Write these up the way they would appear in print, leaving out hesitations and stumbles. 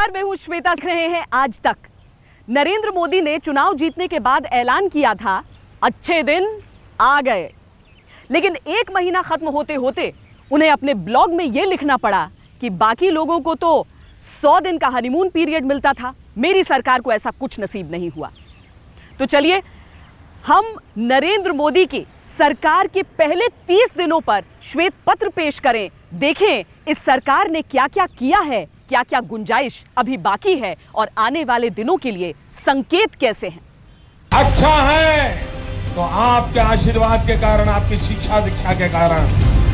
नमस्कार, मैं हूं श्वेता। देख रहे हैं आज तक। नरेंद्र मोदी ने चुनाव जीतने के बाद ऐलान किया था अच्छे दिन आ गए, लेकिन एक महीना खत्म होते होते उन्हें अपने ब्लॉग में यह लिखना पड़ा कि बाकी लोगों को तो 100 दिन का हनीमून पीरियड मिलता था, मेरी सरकार को ऐसा कुछ नसीब नहीं हुआ। तो चलिए हम नरेंद्र मोदी की सरकार के पहले 30 दिनों पर श्वेत पत्र पेश करें, देखें इस सरकार ने क्या क्या किया है, क्या क्या गुंजाइश अभी बाकी है और आने वाले दिनों के लिए संकेत कैसे हैं। अच्छा है तो आपके आशीर्वाद के कारण, आपकी शिक्षा दीक्षा के कारण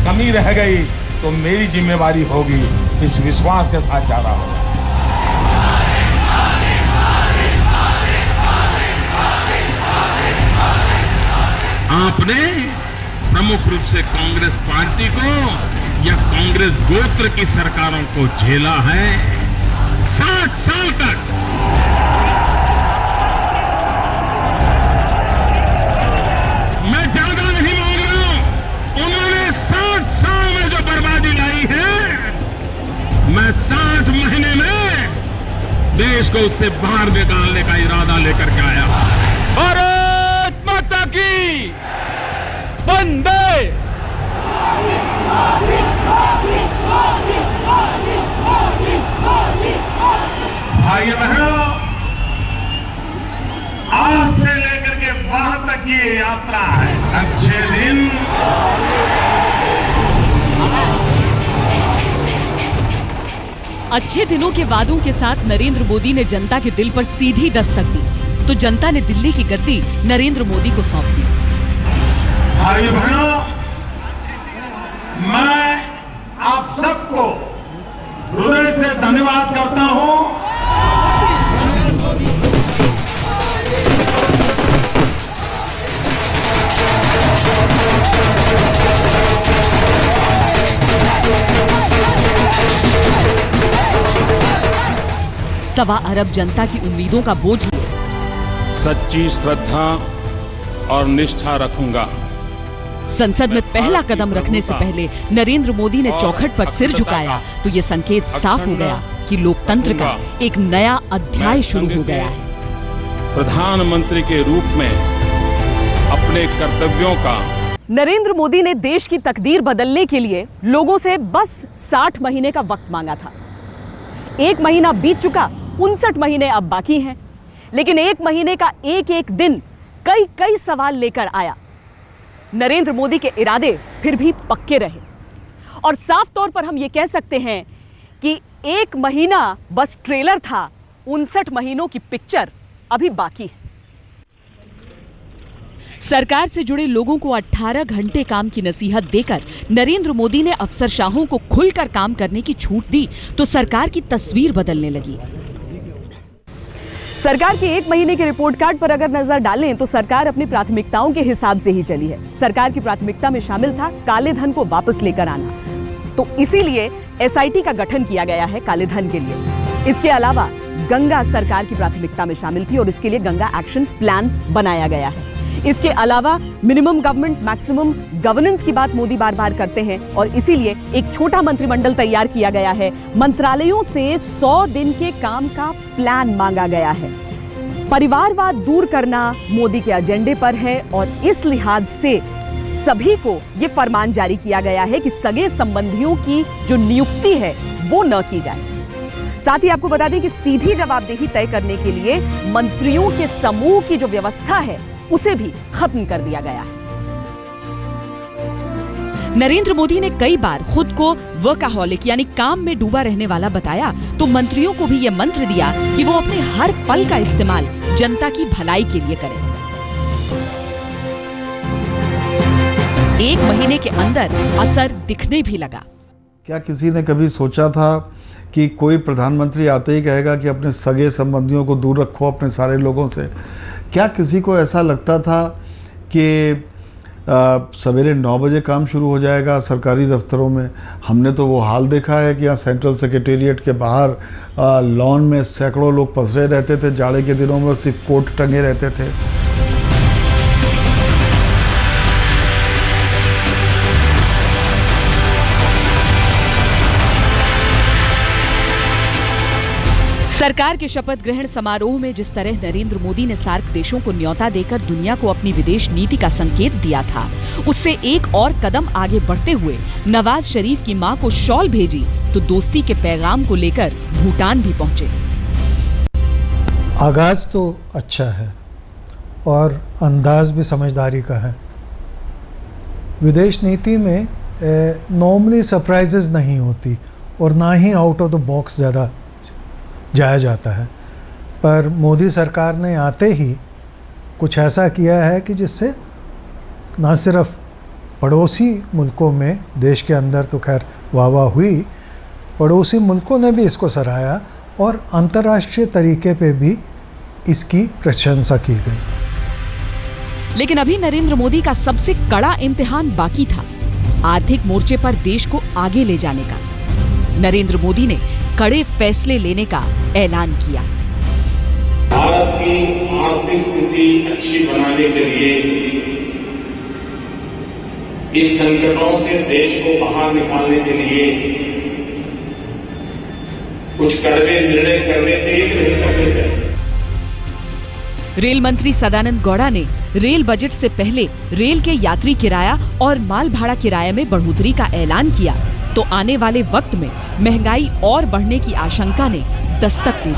कमी रह गई तो मेरी जिम्मेवारी होगी, इस विश्वास के साथ जा रहा हूं। आपने प्रमुख रूप से कांग्रेस पार्टी को या कांग्रेस गोत्र की सरकारों को झेला है 60 साल तक। मैं ज्यादा नहीं मांग रहा हूं, उन्होंने 60 साल में जो बर्बादी लाई है, मैं 60 महीने में देश को उससे बाहर निकालने का इरादा लेकर के आया। भारत माता की वंदे। भाइयों बहनों, आज से लेकर के वहां तक की ये यात्रा है। अच्छे दिन अच्छे दिनों के वादों के साथ नरेंद्र मोदी ने जनता के दिल पर सीधी दस्तक दी, तो जनता ने दिल्ली की गद्दी नरेंद्र मोदी को सौंप दी। भाइयों बहनों, मैं आप सबको हृदय से धन्यवाद करता हूं। सवा अरब जनता की उम्मीदों का बोझ सच्ची श्रद्धा और निष्ठा रखूंगा। संसद में पहला कदम रखने से पहले नरेंद्र मोदी ने चौखट पर सिर झुकाया, तो ये संकेत साफ हो गया कि लोकतंत्र का एक नया अध्याय शुरू हो गया है। प्रधानमंत्री के रूप में अपने कर्तव्यों का नरेंद्र मोदी ने देश की तकदीर बदलने के लिए लोगों से बस 60 महीने का वक्त मांगा था। 1 महीना बीत चुका, 59 महीने अब बाकी हैं, लेकिन 1 महीने का एक एक दिन कई कई सवाल लेकर आया। नरेंद्र मोदी के इरादे फिर भी पक्के रहे और साफ तौर पर हम ये कह सकते हैं कि 1 महीना बस ट्रेलर था, 59 महीनों की पिक्चर अभी बाकी है। सरकार से जुड़े लोगों को 18 घंटे काम की नसीहत देकर नरेंद्र मोदी ने अफसरशाहों को खुलकर काम करने की छूट दी, तो सरकार की तस्वीर बदलने लगी। सरकार के 1 महीने के रिपोर्ट कार्ड पर अगर नजर डालें तो सरकार अपनी प्राथमिकताओं के हिसाब से ही चली है। सरकार की प्राथमिकता में शामिल था काले धन को वापस लेकर आना, तो इसीलिए एसआईटी का गठन किया गया है काले धन के लिए। इसके अलावा गंगा सरकार की प्राथमिकता में शामिल थी और इसके लिए गंगा एक्शन प्लान बनाया गया है। इसके अलावा मिनिमम गवर्नमेंट मैक्सिमम गवर्नेंस की बात मोदी बार बार करते हैं और इसीलिए एक छोटा मंत्रिमंडल तैयार किया गया है। मंत्रालयों से 100 दिन के काम का प्लान मांगा गया है। परिवारवाद दूर करना मोदी के एजेंडे पर है और इस लिहाज से सभी को यह फरमान जारी किया गया है कि सगे संबंधियों की जो नियुक्ति है वो न की जाए। साथ ही आपको बता दें कि सीधी जवाबदेही तय करने के लिए मंत्रियों के समूह की जो व्यवस्था है उसे भी खत्म कर दिया गया है। नरेंद्र मोदी ने कई बार खुद को वर्कaholic यानी काम में डूबा रहने वाला बताया, तो मंत्रियों को भी यह मंत्र दिया कि वो अपने हर पल का इस्तेमाल जनता की भलाई के लिए करें। 1 महीने के अंदर असर दिखने भी लगा। क्या किसी ने कभी सोचा था कि कोई प्रधानमंत्री आते ही कहेगा कि अपने सगे संबंधियों को दूर रखो अपने सारे लोगों से? क्या किसी को ऐसा लगता था कि सवेरे 9 बजे काम शुरू हो जाएगा सरकारी दफ्तरों में? हमने तो वो हाल देखा है कि यहाँ सेंट्रल सेक्रेटेरिएट के बाहर लॉन में सैकड़ों लोग पसरे रहते थे, जाड़े के दिनों में सिर्फ कोट टंगे रहते थे। सरकार के शपथ ग्रहण समारोह में जिस तरह नरेंद्र मोदी ने सार्क देशों को न्योता देकर दुनिया को अपनी विदेश नीति का संकेत दिया था, उससे एक और कदम आगे बढ़ते हुए नवाज शरीफ की मां को शॉल भेजी तो दोस्ती के पैगाम को लेकर भूटान भी पहुंचे। आगाज तो अच्छा है और अंदाज भी समझदारी का है। विदेश नीति में नॉर्मली सरप्राइजेज नहीं होती और ना ही आउट ऑफ द बॉक्स ज़्यादा जाया जाता है, पर मोदी सरकार ने आते ही कुछ ऐसा किया है कि जिससे ना सिर्फ पड़ोसी मुल्कों में, देश के अंदर तो खैर वाह हुई, पड़ोसी मुल्कों ने भी इसको सराहा और अंतर्राष्ट्रीय तरीके पे भी इसकी प्रशंसा की गई। लेकिन अभी नरेंद्र मोदी का सबसे कड़ा इम्तिहान बाकी था, आर्थिक मोर्चे पर देश को आगे ले जाने का। नरेंद्र मोदी ने कड़े फैसले लेने का ऐलान किया। भारत की आर्थिक स्थिति अच्छी बनाने के लिए, इस संकटों से देश को बाहर निकालने के लिए कुछ कड़वे निर्णय करने चाहिए। रेल मंत्री सदानंद गौड़ा ने रेल बजट से पहले रेल के यात्री किराया और माल भाड़ा किराए में बढ़ोतरी का ऐलान किया तो आने वाले वक्त में महंगाई और बढ़ने की आशंका ने दस्तक दी।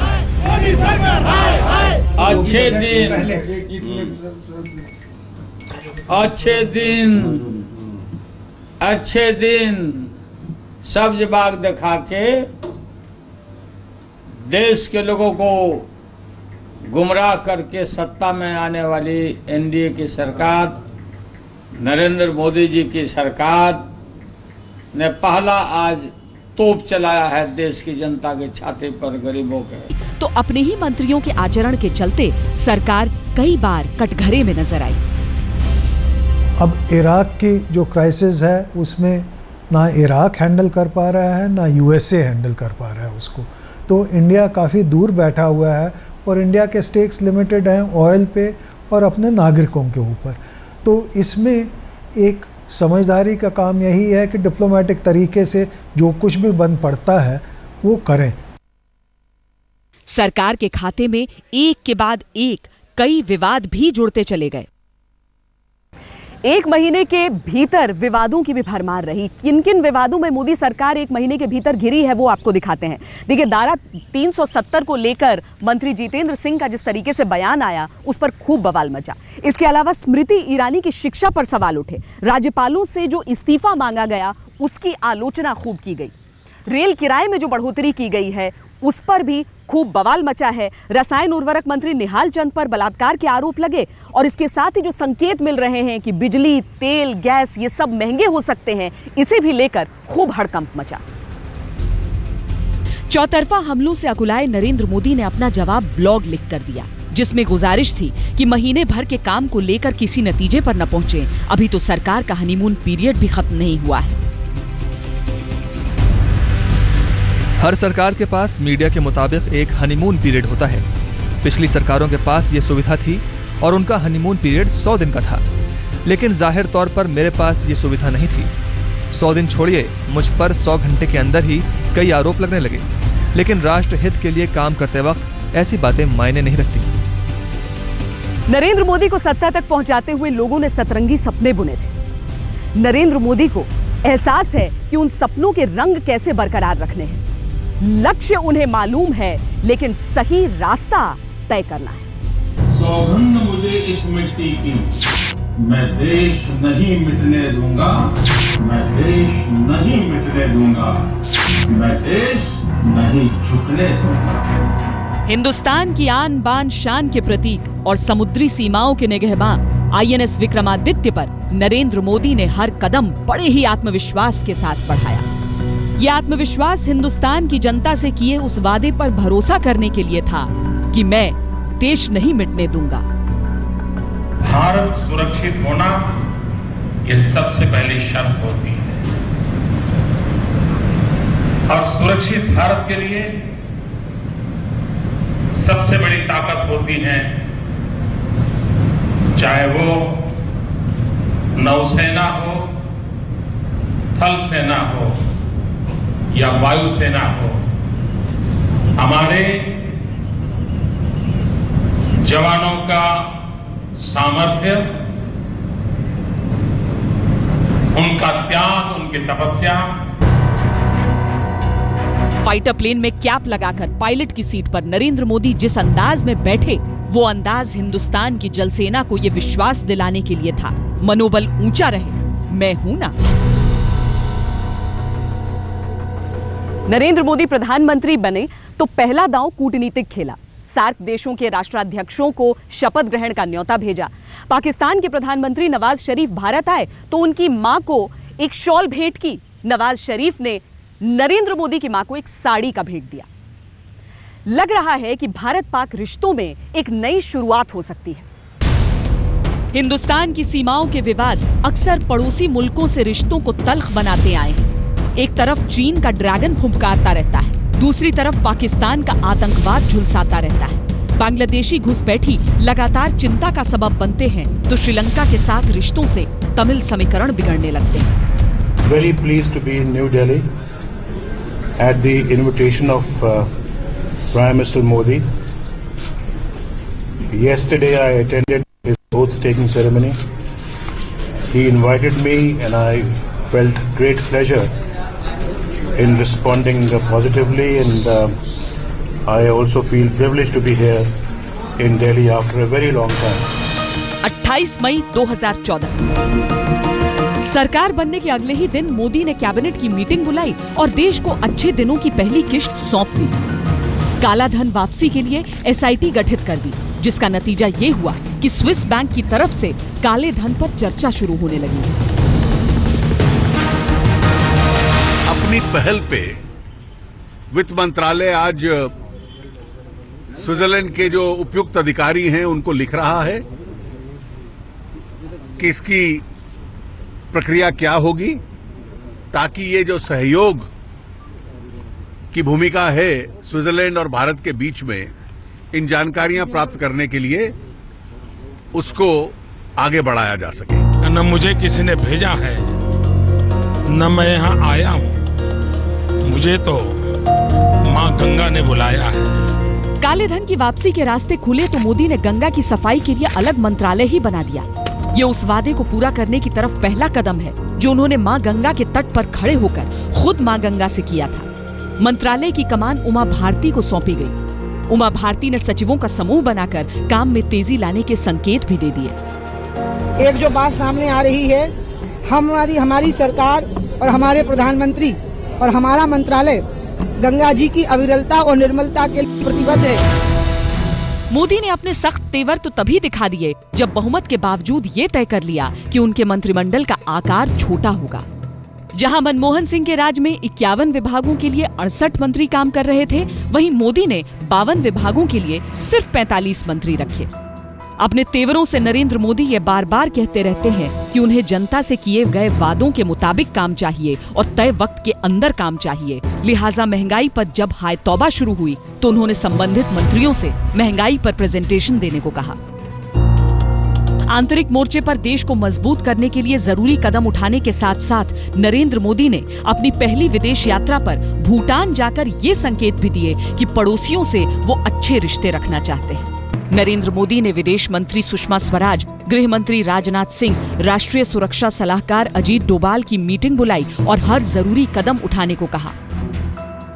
अच्छे दिन सब्ज बाग दिखा के देश के लोगों को गुमराह करके सत्ता में आने वाली एनडीए की सरकार, नरेंद्र मोदी जी की सरकार ने पहला आज तोप चलाया है देश की जनता के छाती पर, गरीबों के। तो अपने ही मंत्रियों के आचरण के चलते सरकार कई बार कटघरे में नजर आई। अब इराक की जो क्राइसिस है उसमें ना इराक हैंडल कर पा रहा है ना यूएसए हैंडल कर पा रहा है उसको, तो इंडिया काफ़ी दूर बैठा हुआ है और इंडिया के स्टेक्स लिमिटेड हैं ऑयल पे और अपने नागरिकों के ऊपर। तो इसमें एक समझदारी का काम यही है कि डिप्लोमेटिक तरीके से जो कुछ भी बन पड़ता है वो करें। सरकार के खाते में एक के बाद एक कई विवाद भी जुड़ते चले गए। एक महीने के भीतर विवादों की भी भरमार रही। किन किन विवादों में मोदी सरकार एक महीने के भीतर घिरी है वो आपको दिखाते हैं। देखिए, धारा 370 को लेकर मंत्री जितेंद्र सिंह का जिस तरीके से बयान आया उस पर खूब बवाल मचा। इसके अलावा स्मृति ईरानी की शिक्षा पर सवाल उठे। राज्यपालों से जो इस्तीफा मांगा गया उसकी आलोचना खूब की गई। रेल किराए में जो बढ़ोतरी की गई है उस पर भी खूब बवाल मचा है। रसायन उर्वरक मंत्री निहाल चंद पर बलात्कार के आरोप लगे और इसके साथ ही जो संकेत मिल रहे हैं कि बिजली, तेल, गैस ये सब महंगे हो सकते हैं, इसे भी लेकर खूब हड़कंप मचा। चौतरफा हमलों से अकुलाए नरेंद्र मोदी ने अपना जवाब ब्लॉग लिख कर दिया, जिसमें गुजारिश थी कि महीने भर के काम को लेकर किसी नतीजे पर न पहुंचे। अभी तो सरकार का हनीमून पीरियड भी खत्म नहीं हुआ है। हर सरकार के पास मीडिया के मुताबिक एक हनीमून पीरियड होता है। पिछली सरकारों के पास ये सुविधा थी और उनका हनीमून पीरियड 100 दिन का था, लेकिन जाहिर तौर पर मेरे पास ये सुविधा नहीं थी। 100 दिन छोड़िए, मुझ पर 100 घंटे के अंदर ही कई आरोप लगने लगे। लेकिन राष्ट्र हित के लिए काम करते वक्त ऐसी बातें मायने नहीं रखती। नरेंद्र मोदी को सत्ता तक पहुंचाते हुए लोगों ने सतरंगी सपने बुने थे। नरेंद्र मोदी को एहसास है कि उन सपनों के रंग कैसे बरकरार रखने हैं। लक्ष्य उन्हें मालूम है, लेकिन सही रास्ता तय करना है। सौगंध मुझे इस मिट्टी की, मैं देश नहीं मिटने दूंगा, मैं देश नहीं मिटने दूंगा, मैं देश नहीं झुकने दूंगा। हिंदुस्तान की आन बान शान के प्रतीक और समुद्री सीमाओं के निगहबान आईएनएस विक्रमादित्य पर नरेंद्र मोदी ने हर कदम बड़े ही आत्मविश्वास के साथ बढ़ाया। यह आत्मविश्वास हिंदुस्तान की जनता से किए उस वादे पर भरोसा करने के लिए था कि मैं देश नहीं मिटने दूंगा। भारत सुरक्षित होना यह सबसे पहली शर्त होती है और सुरक्षित भारत के लिए सबसे बड़ी ताकत होती है, चाहे वो नौसेना हो, थल सेना हो या वायुसेना हो, हमारे जवानों का सामर्थ्य, उनका त्याग, उनकी तपस्या। फाइटर प्लेन में कैप लगाकर पायलट की सीट पर नरेंद्र मोदी जिस अंदाज में बैठे, वो अंदाज हिंदुस्तान की जल सेना को यह विश्वास दिलाने के लिए था, मनोबल ऊंचा रहे, मैं हूं ना। नरेंद्र मोदी प्रधानमंत्री बने तो पहला दांव कूटनीतिक खेला। सार्क देशों के राष्ट्राध्यक्षों को शपथ ग्रहण का न्योता भेजा। पाकिस्तान के प्रधानमंत्री नवाज शरीफ भारत आए तो उनकी मां को एक शॉल भेंट की। नवाज शरीफ ने नरेंद्र मोदी की मां को एक साड़ी का भेंट दिया। लग रहा है कि भारत पाक रिश्तों में एक नई शुरुआत हो सकती है। हिंदुस्तान की सीमाओं के विवाद अक्सर पड़ोसी मुल्कों से रिश्तों को तल्ख बनाते आए हैं। एक तरफ चीन का ड्रैगन फुंकारता रहता है, दूसरी तरफ पाकिस्तान का आतंकवाद झुलसाता रहता है। बांग्लादेशी घुसपैठी लगातार चिंता का सबब बनते हैं तो श्रीलंका के साथ रिश्तों से तमिल समीकरण बिगड़ने लगते हैं। Very pleased to be in New Delhi at the invitation of Prime Minister Modi. Yesterday I attended his oath-taking ceremony. He invited me and I felt great pleasure in responding positively, and I also feel privileged to be here in Delhi after a very long time. 28 मई 2014 सरकार बनने के अगले ही दिन मोदी ने cabinet की meeting बुलाई और देश को अच्छे दिनों की पहली किश्त सौंप दी। काला धन वापसी के लिए एसआईटी गठित कर दी, जिसका नतीजा ये हुआ कि स्विस बैंक की तरफ से काले धन पर चर्चा शुरू होने लगी। अपनी पहल पे वित्त मंत्रालय आज स्विट्जरलैंड के जो उपयुक्त अधिकारी हैं उनको लिख रहा है कि इसकी प्रक्रिया क्या होगी, ताकि ये जो सहयोग की भूमिका है स्विट्जरलैंड और भारत के बीच में इन जानकारियां प्राप्त करने के लिए उसको आगे बढ़ाया जा सके। न मुझे किसी ने भेजा है, न मैं यहाँ आया हूँ, मुझे तो माँ गंगा ने बुलाया है। काले धन की वापसी के रास्ते खुले तो मोदी ने गंगा की सफाई के लिए अलग मंत्रालय ही बना दिया। ये उस वादे को पूरा करने की तरफ पहला कदम है जो उन्होंने माँ गंगा के तट पर खड़े होकर खुद माँ गंगा से किया था। मंत्रालय की कमान उमा भारती को सौंपी गई। उमा भारती ने सचिवों का समूह बनाकर काम में तेजी लाने के संकेत भी दे दिए। एक जो बात सामने आ रही है, हमारी सरकार और हमारे प्रधानमंत्री और हमारा मंत्रालय गंगा जी की अविरलता और निर्मलता के लिए प्रतिबद्ध है। मोदी ने अपने सख्त तेवर तो तभी दिखा दिए जब बहुमत के बावजूद ये तय कर लिया कि उनके मंत्रिमंडल का आकार छोटा होगा। जहां मनमोहन सिंह के राज में 51 विभागों के लिए 68 मंत्री काम कर रहे थे, वहीं मोदी ने 52 विभागों के लिए सिर्फ 45 मंत्री रखे। अपने तेवरों से नरेंद्र मोदी ये बार बार कहते रहते हैं कि उन्हें जनता से किए गए वादों के मुताबिक काम चाहिए और तय वक्त के अंदर काम चाहिए। लिहाजा महंगाई पर जब हाय तौबा शुरू हुई तो उन्होंने संबंधित मंत्रियों से महंगाई पर प्रेजेंटेशन देने को कहा। आंतरिक मोर्चे पर देश को मजबूत करने के लिए जरूरी कदम उठाने के साथ साथ नरेंद्र मोदी ने अपनी पहली विदेश यात्रा पर भूटान जाकर ये संकेत भी दिए कि पड़ोसियों से वो अच्छे रिश्ते रखना चाहते हैं। नरेंद्र मोदी ने विदेश मंत्री सुषमा स्वराज, गृह मंत्री राजनाथ सिंह, राष्ट्रीय सुरक्षा सलाहकार अजीत डोभाल की मीटिंग बुलाई और हर जरूरी कदम उठाने को कहा।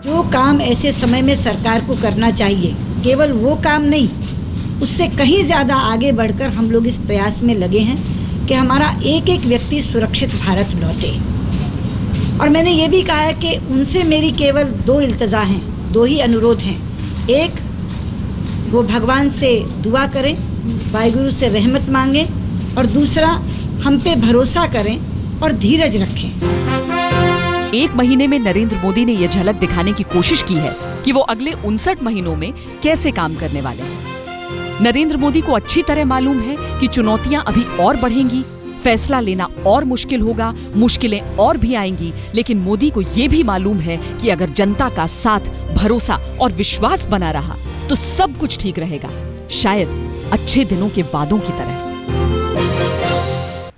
जो काम ऐसे समय में सरकार को करना चाहिए, केवल वो काम नहीं, उससे कहीं ज्यादा आगे बढ़कर हम लोग इस प्रयास में लगे हैं कि हमारा एक एक व्यक्ति सुरक्षित भारत लौटे। और मैंने ये भी कहा है कि उनसे मेरी केवल 2 इल्तजा हैं, 2 ही अनुरोध हैं। एक, वो भगवान से दुआ करें, वाहिगुरु से रहमत मांगे, और दूसरा, हम पे भरोसा करें और धीरज रखें। 1 महीने में नरेंद्र मोदी ने यह झलक दिखाने की कोशिश की है कि वो अगले 59 महीनों में कैसे काम करने वाले हैं। नरेंद्र मोदी को अच्छी तरह मालूम है कि चुनौतियां अभी और बढ़ेंगी, फैसला लेना और मुश्किल होगा, मुश्किलें और भी आएंगी, लेकिन मोदी को ये भी मालूम है कि अगर जनता का साथ, भरोसा और विश्वास बना रहा तो सब कुछ ठीक रहेगा, शायद अच्छे दिनों के वादों की तरह।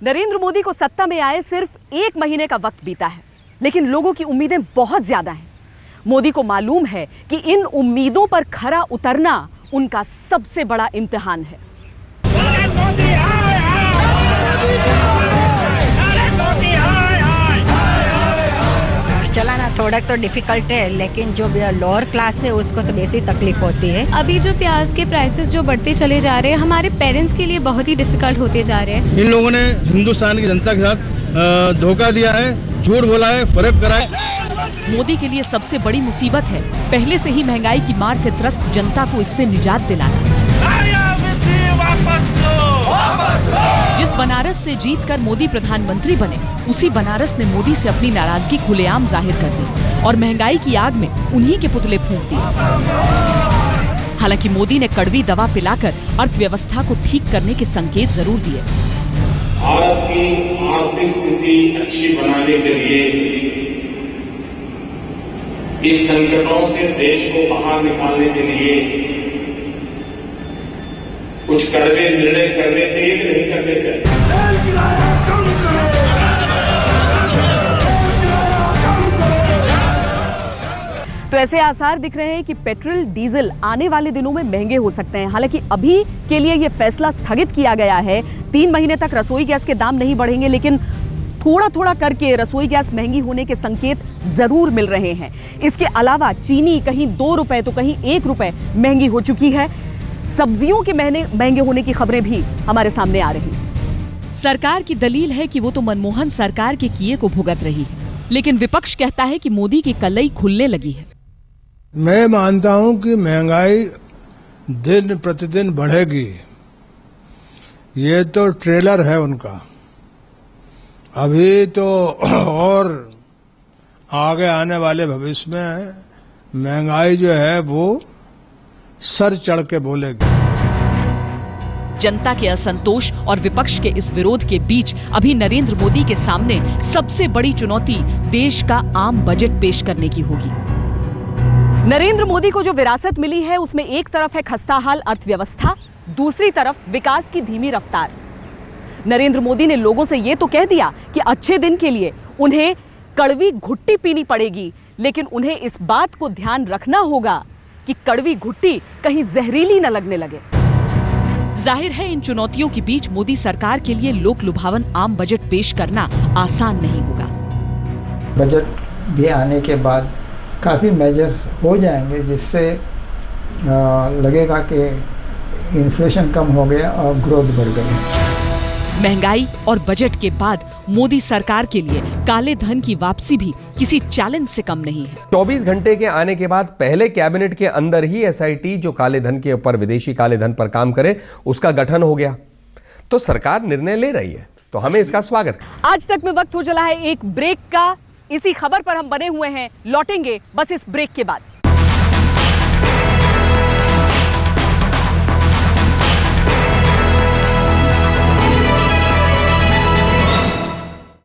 नरेंद्र मोदी को सत्ता में आए सिर्फ 1 महीने का वक्त बीता है, लेकिन लोगों की उम्मीदें बहुत ज्यादा हैं। मोदी को मालूम है कि इन उम्मीदों पर खरा उतरना उनका सबसे बड़ा इम्तिहान है। चलाना थोड़ा तो डिफिकल्ट है, लेकिन जो लोअर क्लास है उसको तो बेसी तकलीफ होती है। अभी जो प्याज के प्राइसेस जो बढ़ते चले जा रहे हैं, हमारे पेरेंट्स के लिए बहुत ही डिफिकल्ट होते जा रहे हैं। इन लोगों ने हिंदुस्तान की जनता के साथ धोखा दिया है, झूठ बोला है, फरेब करा है। मोदी के लिए सबसे बड़ी मुसीबत है पहले से ही महंगाई की मार से त्रस्त जनता को इससे निजात दिलाना। जिस बनारस से जीतकर मोदी प्रधानमंत्री बने, उसी बनारस ने मोदी से अपनी नाराजगी खुलेआम जाहिर कर दी और महंगाई की आग में उन्हीं के पुतले फूंक दिए। हालांकि मोदी ने कड़वी दवा पिलाकर अर्थव्यवस्था को ठीक करने के संकेत जरूर दिए। भारत की आर्थिक स्थिति अच्छी बनाने के लिए, इस संकटों से देश को बाहर निकालने के लिए कुछ कड़वे निर्णय करने चाहिए कि नहीं करने चाहिए। तो ऐसे आसार दिख रहे हैं कि पेट्रोल डीजल आने वाले दिनों में महंगे हो सकते हैं। हालांकि अभी के लिए यह फैसला स्थगित किया गया है। 3 महीने तक रसोई गैस के दाम नहीं बढ़ेंगे, लेकिन थोड़ा थोड़ा करके रसोई गैस महंगी होने के संकेत जरूर मिल रहे हैं। इसके अलावा चीनी कहीं 2 रुपए तो कहीं 1 रुपए महंगी हो चुकी है। सब्जियों के महंगे होने की खबरें भी हमारे सामने आ रही हैं। सरकार की दलील है कि वो तो मनमोहन सरकार के किए को भुगत रही है, लेकिन विपक्ष कहता है कि मोदी की कलई खुलने लगी है। मैं मानता हूं कि महंगाई दिन प्रतिदिन बढ़ेगी। ये तो ट्रेलर है उनका, अभी तो और आगे आने वाले भविष्य में महंगाई जो है वो सर चढ़ के बोलेगी। जनता के असंतोष और विपक्ष के इस विरोध के बीच अभी नरेंद्र मोदी के सामने सबसे बड़ी चुनौती देश का आम बजट पेश करने की होगी। नरेंद्र मोदी को जो विरासत मिली है, उसमें एक तरफ है खस्ताहाल अर्थव्यवस्था, दूसरी तरफ विकास की धीमी रफ्तार। नरेंद्र मोदी ने लोगों से यह तो कह दिया कि अच्छे दिन के लिए उन्हें कड़वी घुट्टी पीनी पड़ेगी, लेकिन उन्हें इस बात को ध्यान रखना होगा कि कड़वी घुट्टी कहीं जहरीली न लगने लगे। जाहिर है इन चुनौतियों के बीच मोदी सरकार के लिए लोक लुभावन आम बजट पेश करना आसान नहीं होगा। बजट भी आने के बाद काफ़ी मेजर्स हो जाएंगे जिससे लगेगा कि इन्फ्लेशन कम हो गया और ग्रोथ बढ़ गई। महंगाई और बजट के बाद मोदी सरकार के लिए काले धन की वापसी भी किसी चैलेंज से कम नहीं है। 24 घंटे के आने के बाद पहले कैबिनेट के अंदर ही एसआईटी जो काले धन के ऊपर, विदेशी काले धन पर काम करे, उसका गठन हो गया। तो सरकार निर्णय ले रही है, तो हमें इसका स्वागत। आज तक में वक्त हो चला है एक ब्रेक का। इसी खबर पर हम बने हुए हैं, लौटेंगे बस इस ब्रेक के बाद।